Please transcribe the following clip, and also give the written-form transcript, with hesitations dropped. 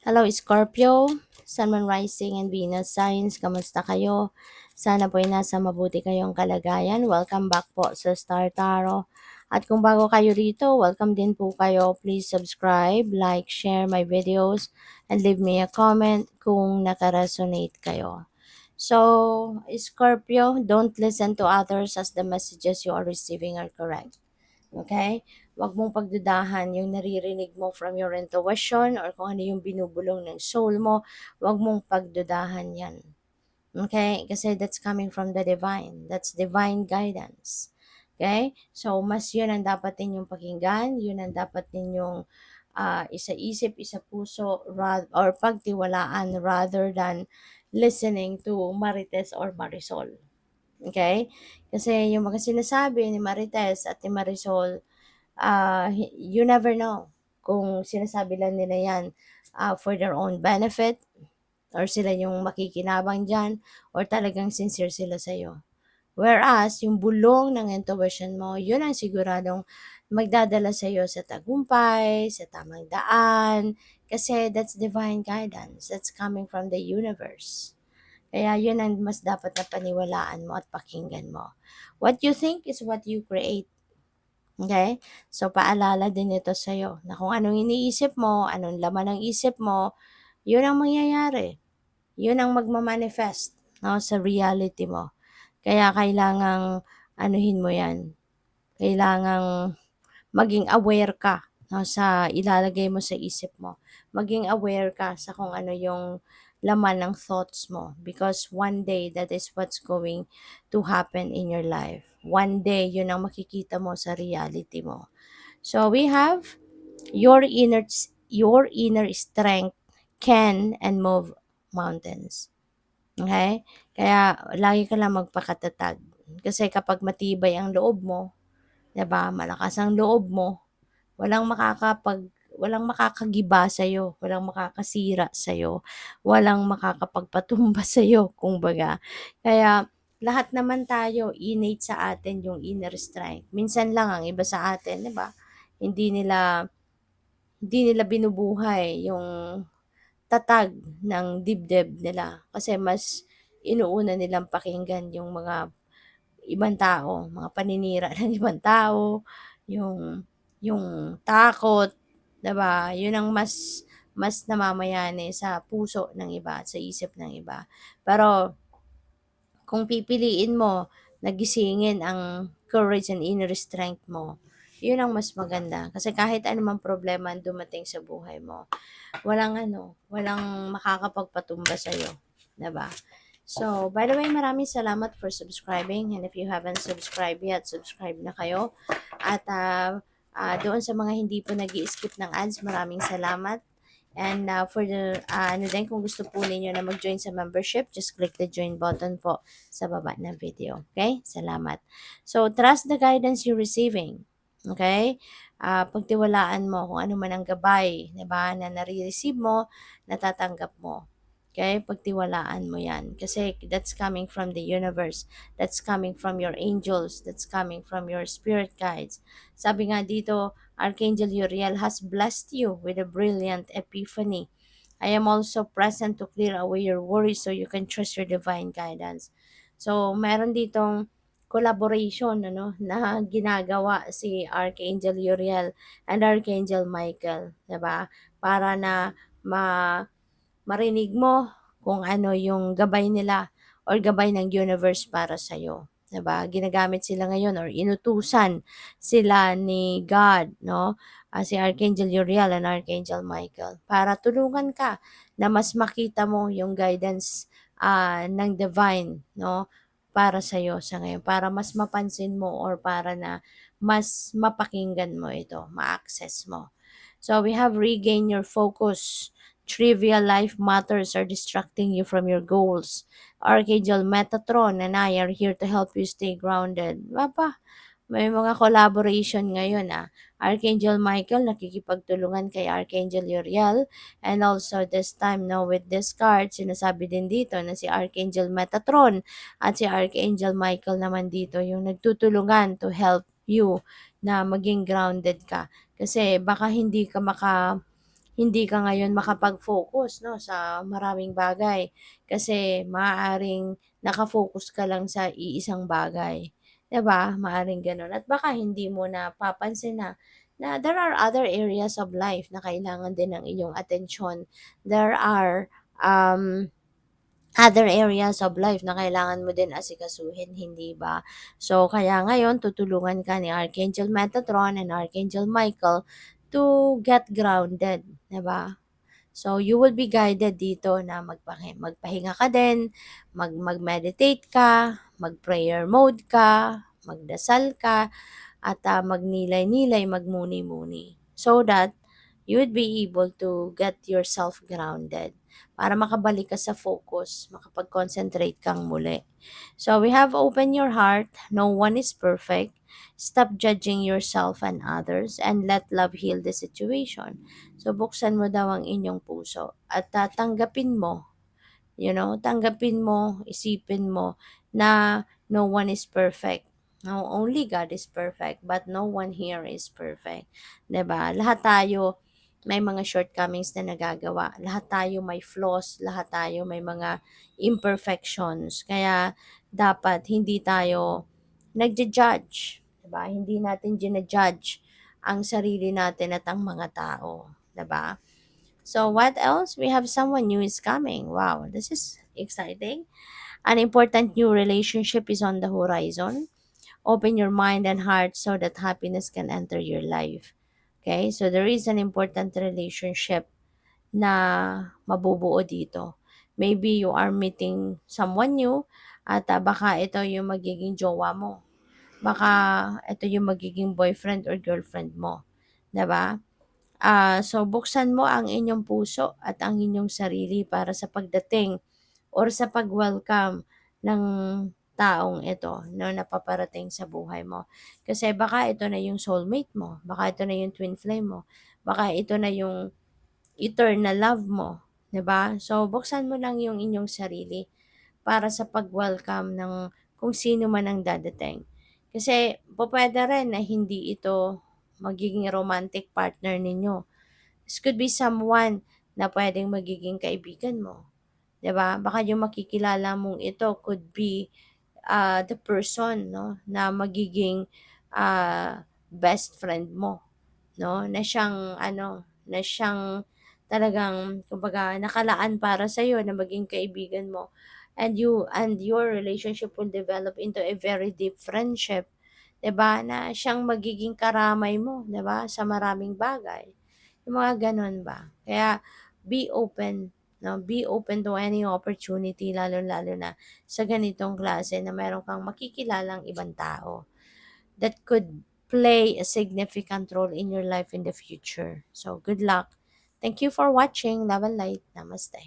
Hello Scorpio, Sun, Moon, Rising, and Venus signs. Kamusta kayo? Sana po ay nasa mabuti kayong kalagayan. Welcome back po sa Star Tarot. At kung bago kayo rito, welcome din po kayo. Please subscribe, like, share my videos, and leave me a comment kung nakaresonate kayo. So, Scorpio, don't listen to others as the messages you are receiving are correct. Okay? Huwag mong pagdudahan yung naririnig mo from your intuition or kung ano yung binubulong ng soul mo. Huwag mong pagdudahan yan. Okay? Kasi that's coming from the divine. That's divine guidance. Okay? So, mas yun ang dapat ninyong pakinggan. Yun ang dapat ninyong isa-isip, isa-puso, or pagtiwalaan rather than listening to Marites or Marisol. Okay? Kasi yung mga sinasabi ni Marites at ni Marisol, you never know kung sinasabi lang nila yan for their own benefit or sila yung makikinabang dyan or talagang sincere sila sa'yo. Whereas, yung bulong ng intuition mo, yun ang siguradong magdadala sa'yo sa tagumpay, sa tamang daan, kasi that's divine guidance. That's coming from the universe. Kaya yun ang mas dapat na paniwalaan mo at pakinggan mo. What you think is what you create. Okay? So, paalala din ito sa'yo na kung anong iniisip mo, anong laman ng isip mo, yun ang mangyayari. Yun ang magmamanifest, no, sa reality mo. Kaya kailangang anuhin mo yan. Kailangang maging aware ka, no, sa ilalagay mo sa isip mo. Maging aware ka sa kung ano yung laman ng thoughts mo. Because one day, that is what's going to happen in your life. One day, yun ang makikita mo sa reality mo. So we have your inner strength can and move mountains. Okay? Kaya lagi ka lang magpakatatag. Kasi kapag matibay ang loob mo, 'di ba? Malakas ang loob mo, walang makakagiba sa iyo, walang makakasira sa iyo, walang makakapagpatumba sa iyo, kumbaga. Kaya lahat naman tayo innate sa atin yung inner strength. Minsan lang ang iba sa atin, 'di ba? Hindi nila hindi nila binubuhay yung tatag ng dibdib nila kasi mas inuuna nilang pakinggan yung mga ibang tao, mga paninira ng ibang tao, yung takot, 'di ba? Yun ang mas namamayani sa puso ng iba, sa isip ng iba. Pero kung pipiliin mo na gisingin ang courage and inner strength mo, yun ang mas maganda. Kasi kahit anumang problema ang dumating sa buhay mo, walang makakapagpatumba sa'yo. 'Di ba? So, by the way, maraming salamat for subscribing. And if you haven't subscribed yet, subscribe na kayo. At doon sa mga hindi po nag-skip ng ads, maraming salamat. And for the, kung gusto po ninyo na mag-join sa membership, just click the join button po sa baba ng video. Okay? Salamat. So, trust the guidance you're receiving. Okay? Pagtiwalaan mo kung ano man ang gabay, diba, na nare-receive mo, natatanggap mo. Okay? Pagtiwalaan mo yan. Kasi that's coming from the universe. That's coming from your angels. That's coming from your spirit guides. Sabi nga dito, Archangel Uriel has blessed you with a brilliant epiphany. I am also present to clear away your worries so you can trust your divine guidance. So, meron ditong collaboration na ginagawa si Archangel Uriel and Archangel Michael, 'di ba? Para na marinig mo kung ano yung gabay nila or gabay ng universe para sa iyo. 'Di ba? Ginagamit sila ngayon or inutusan sila ni God, no? Si Archangel Uriel and Archangel Michael para tulungan ka na mas makita mo yung guidance ng divine, no? Para sa iyo sa ngayon, para mas mapansin mo or para na mas mapakinggan mo ito, ma-access mo. So we have regain your focus. Trivial life matters are distracting you from your goals. Archangel Metatron and I are here to help you stay grounded. Papa, may mga collaboration ngayon Archangel Michael nakikipagtulungan kay Archangel Uriel, and also this time now with this card, sinasabi din dito na si Archangel Metatron at si Archangel Michael naman dito yung nagtutulungan to help you na maging grounded ka. Kasi baka hindi ka ngayon makapag-focus 'no, sa maraming bagay. Kasi maaaring naka-focus ka lang sa iisang bagay, 'di ba? Maaaring gano'n at baka hindi mo napapansin na there are other areas of life na kailangan din ng iyong atensyon. There are, other areas of life na kailangan mo din asikasuhin, hindi ba? So, kaya ngayon tutulungan ka ni Archangel Metatron and Archangel Michael to get grounded, 'di ba? So, you will be guided dito na magpahinga ka din, mag-meditate ka, mag-prayer mode ka, magdasal ka, at magnilay-nilay, magmuni-muni. So that you would be able to get yourself grounded para makabalik ka sa focus, makapag-concentrate kang muli. So we have open your heart, no one is perfect. Stop judging yourself and others and let love heal the situation. So buksan mo daw ang inyong puso at tanggapin mo, tanggapin mo, isipin mo na no one is perfect. No, only God is perfect, but no one here is perfect. 'Di ba? Lahat tayo may mga shortcomings na nagagawa. Lahat tayo may flaws, lahat tayo may mga imperfections. Kaya dapat hindi tayo nagja-judge, 'di ba? Hindi natin gina-judge ang sarili natin at ang mga tao, 'di ba? So what else? We have someone new is coming. Wow, this is exciting. An important new relationship is on the horizon. Open your mind and heart so that happiness can enter your life. Okay? So there is an important relationship na mabubuo dito. Maybe you are meeting someone new at baka ito yung magiging jowa mo. Baka ito yung magiging boyfriend or girlfriend mo. 'Di ba? So buksan mo ang inyong puso at ang inyong sarili para sa pagdating or sa pag-welcome ng taong ito na paparating sa buhay mo. Kasi baka ito na yung soulmate mo, baka ito na yung twin flame mo, baka ito na yung eternal love mo, 'di ba? So buksan mo lang yung inyong sarili para sa pag-welcome ng kung sino man ang dadating. Kasi pupuwede rin na hindi ito magiging romantic partner ninyo. This could be someone na puwedeng magiging kaibigan mo, 'di ba? Baka yung makikilala mong ito could be, the person 'no, na magiging, best friend mo. 'No, na siyang talagang kumbaga nakalaan para sa'yo na maging kaibigan mo and your relationship will develop into a very deep friendship, 'di ba, na siyang magiging karamay mo, 'di ba, sa maraming bagay, yung mga gano'n ba. Kaya be open 'no, be open to any opportunity lalong-lalo na sa ganitong klase na meron kang makikilalang ibang tao that could play a significant role in your life in the future. So, good luck. Thank you for watching. Love and light. Namaste.